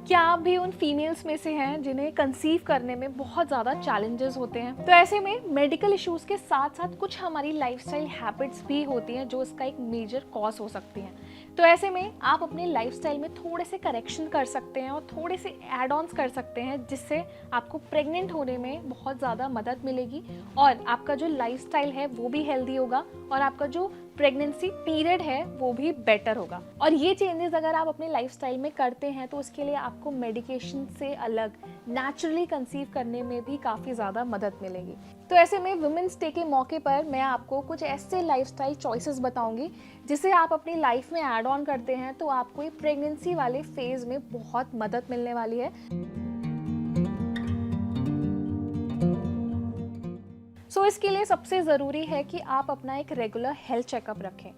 क्या आप भी उन फीमेल्स में से हैं जिन्हें कंसीव करने में बहुत ज़्यादा चैलेंजेस होते हैं? तो ऐसे में मेडिकल इश्यूज़ के साथ साथ कुछ हमारी लाइफस्टाइल हैबिट्स भी होती हैं जो इसका एक मेजर कॉज हो सकती हैं। तो ऐसे में आप अपने लाइफस्टाइल में थोड़े से करेक्शन कर सकते हैं और थोड़े से एड ऑन्स कर सकते हैं, जिससे आपको प्रेग्नेंट होने में बहुत ज़्यादा मदद मिलेगी और आपका जो लाइफस्टाइल है वो भी हेल्दी होगा और आपका जो प्रेगनेंसी पीरियड है वो भी बेटर होगा। और ये चेंजेस अगर आप अपने लाइफस्टाइल में करते हैं तो उसके लिए आपको मेडिकेशन से अलग नेचुरली कंसीव करने में भी काफ़ी ज़्यादा मदद मिलेगी। तो ऐसे में वुमेन्स डे के मौके पर मैं आपको कुछ ऐसे लाइफस्टाइल चॉइसेस बताऊंगी जिसे आप अपनी लाइफ में ऐड ऑन करते हैं तो आपको ये प्रेगनेंसी वाले फेज में बहुत मदद मिलने वाली है। इसके लिए सबसे ज़रूरी है कि आप अपना एक रेगुलर हेल्थ चेकअप रखें।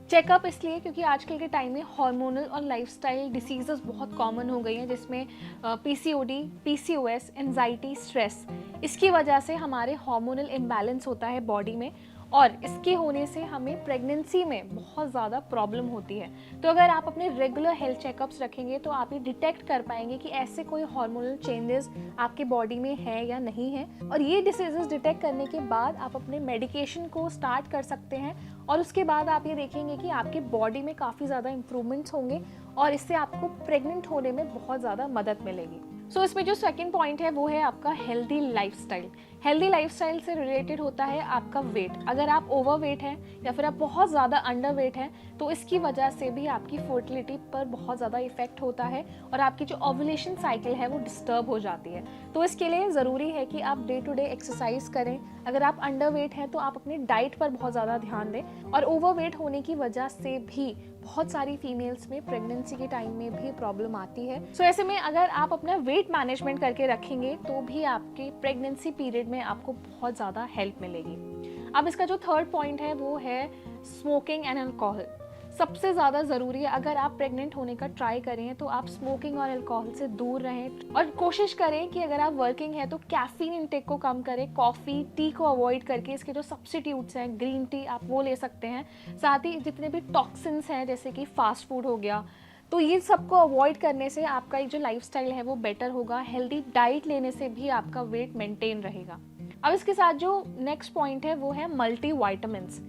चेकअप इसलिए क्योंकि आजकल के टाइम में हार्मोनल और लाइफस्टाइल डिसीजेस बहुत कॉमन हो गई हैं, जिसमें पीसीओडी, पीसीओएस, एंजाइटी, स्ट्रेस, इसकी वजह से हमारे हार्मोनल इम्बैलेंस होता है बॉडी में और इसके होने से हमें प्रेगनेंसी में बहुत ज़्यादा प्रॉब्लम होती है। तो अगर आप अपने रेगुलर हेल्थ चेकअप्स रखेंगे तो आप ये डिटेक्ट कर पाएंगे कि ऐसे कोई हार्मोनल चेंजेस आपके बॉडी में है या नहीं है, और ये डिसीजेस डिटेक्ट करने के बाद आप अपने मेडिकेशन को स्टार्ट कर सकते हैं और उसके बाद आप ये देखेंगे कि आपकी बॉडी में काफ़ी ज़्यादा इंप्रूवमेंट्स होंगे और इससे आपको प्रेग्नेंट होने में बहुत ज़्यादा मदद मिलेगी। इसमें जो सेकंड पॉइंट है वो है आपका हेल्दी लाइफस्टाइल। हेल्दी लाइफस्टाइल से रिलेटेड होता है आपका वेट। अगर आप ओवर वेट हैं या फिर आप बहुत ज़्यादा अंडर वेट हैं तो इसकी वजह से भी आपकी फर्टिलिटी पर बहुत ज़्यादा इफेक्ट होता है और आपकी जो ओव्यूलेशन साइकिल है वो डिस्टर्ब हो जाती है। तो इसके लिए ज़रूरी है कि आप डे टू डे एक्सरसाइज करें। अगर आप अंडर वेट हैं तो आप अपनी डाइट पर बहुत ज़्यादा ध्यान दें, और ओवर वेट होने की वजह से भी बहुत सारी फीमेल्स में प्रेगनेंसी के टाइम में भी प्रॉब्लम आती है। ऐसे में अगर आप अपना वेट मैनेजमेंट करके रखेंगे तो भी आपके प्रेगनेंसी पीरियड में आपको बहुत ज़्यादा हेल्प मिलेगी। अब इसका जो थर्ड पॉइंट है वो है स्मोकिंग एंड अल्कोहल। सबसे ज़्यादा ज़रूरी है, अगर आप प्रेग्नेंट होने का ट्राई करें तो आप स्मोकिंग और अल्कोहल से दूर रहें और कोशिश करें कि अगर आप वर्किंग हैं तो कैफीन इंटेक को कम करें। कॉफ़ी, टी को अवॉइड करके इसके जो सब्स्टिट्यूट्स हैं, ग्रीन टी, आप वो ले सकते हैं। साथ ही जितने भी टॉक्सिन्स हैं जैसे कि फास्ट फूड हो गया, तो ये सबको अवॉइड करने से आपका जो लाइफस्टाइल है वो बेटर होगा। हेल्दी डाइट लेने से भी आपका वेट मेंटेन रहेगा। अब इसके साथ जो नेक्स्ट पॉइंट है वो है मल्टी वाइटामिन्स।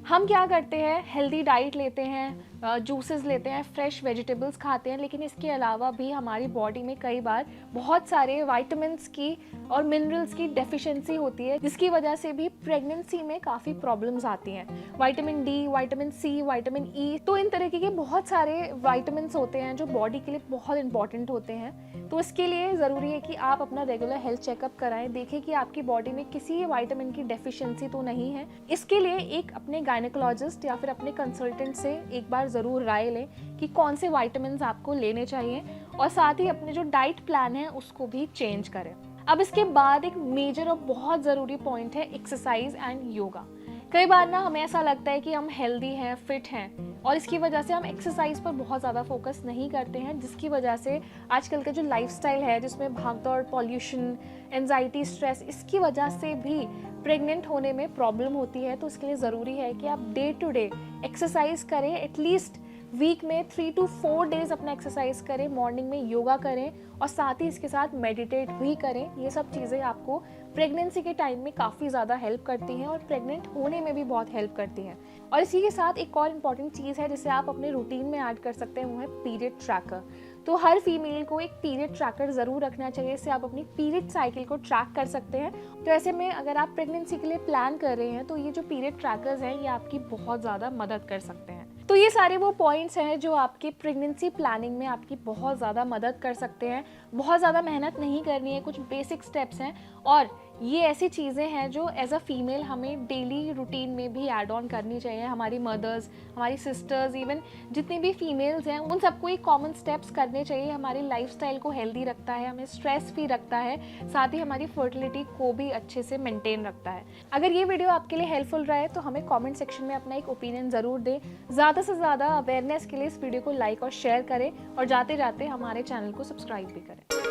हम क्या करते हैं, हेल्दी डाइट लेते हैं, जूसेस लेते हैं, फ्रेश वेजिटेबल्स खाते हैं, लेकिन इसके अलावा भी हमारी बॉडी में कई बार बहुत सारे विटामिन्स की और मिनरल्स की डेफिशिएंसी होती है, जिसकी वजह से भी प्रेगनेंसी में काफ़ी प्रॉब्लम्स आती हैं। Vitamin D, vitamin C, vitamin E, तो इन तरीके के बहुत सारे विटामिन्स होते हैं जो बॉडी के लिए बहुत इंपॉर्टेंट होते हैं। तो इसके लिए ज़रूरी है कि आप अपना रेगुलर हेल्थ चेकअप कराएं, देखें कि आपकी बॉडी में किसी विटामिन की डेफिशिएंसी तो नहीं है। इसके लिए एक अपने गायनेकोलॉजिस्ट या फिर अपने कंसल्टेंट से एक बार ज़रूर राय लें कि कौन से विटामिन्स आपको लेने चाहिए, और साथ ही अपने जो डाइट प्लान है उसको भी चेंज करें। अब इसके बाद एक मेजर और बहुत ज़रूरी पॉइंट है एक्सरसाइज एंड योगा। कई बार ना हमें ऐसा लगता है कि हम हेल्दी हैं, फिट हैं, और इसकी वजह से हम एक्सरसाइज पर बहुत ज़्यादा फोकस नहीं करते हैं, जिसकी वजह से आजकल का जो लाइफस्टाइल है जिसमें भागदौड़, पॉल्यूशन, एंजाइटी, स्ट्रेस, इसकी वजह से भी प्रेग्नेंट होने में प्रॉब्लम होती है। तो इसके लिए ज़रूरी है कि आप डे टू डे एक्सरसाइज करें। एटलीस्ट वीक में 3 to 4 डेज अपना एक्सरसाइज करें, मॉर्निंग में योगा करें और साथ ही इसके साथ मेडिटेट भी करें। ये सब चीज़ें आपको प्रेगनेंसी के टाइम में काफ़ी ज़्यादा हेल्प करती हैं और प्रेग्नेंट होने में भी बहुत हेल्प करती हैं। और इसी के साथ एक और इम्पॉर्टेंट चीज़ है जिसे आप अपने रूटीन में ऐड कर सकते हैं, वो है पीरियड ट्रैकर। तो हर फीमेल को एक पीरियड ट्रैकर ज़रूर रखना चाहिए, इससे आप अपनी पीरियड साइकिल को ट्रैक कर सकते हैं। तो ऐसे में अगर आप प्रेगनेंसी के लिए प्लान कर रहे हैं तो ये जो पीरियड ट्रैकर्स हैं ये आपकी बहुत ज़्यादा मदद कर सकते हैं। तो ये सारे वो पॉइंट्स हैं जो आपकी प्रेगनेंसी प्लानिंग में आपकी बहुत ज़्यादा मदद कर सकते हैं। बहुत ज़्यादा मेहनत नहीं करनी है, कुछ बेसिक स्टेप्स हैं और ये ऐसी चीज़ें हैं जो एज अ फीमेल हमें डेली रूटीन में भी ऐड ऑन करनी चाहिए। हमारी मदर्स, हमारी सिस्टर्स, इवन जितनी भी फीमेल्स हैं उन सबको ये कॉमन स्टेप्स करने चाहिए। हमारी लाइफस्टाइल को हेल्दी रखता है, हमें स्ट्रेस फ्री रखता है, साथ ही हमारी फर्टिलिटी को भी अच्छे से मेंटेन रखता है। अगर ये वीडियो आपके लिए हेल्पफुल रहा है तो हमें कॉमेंट सेक्शन में अपना एक ओपिनियन ज़रूर दें। ज़्यादा से ज़्यादा अवेयरनेस के लिए इस वीडियो को लाइक और शेयर करें और जाते जाते हमारे चैनल को सब्सक्राइब भी करें।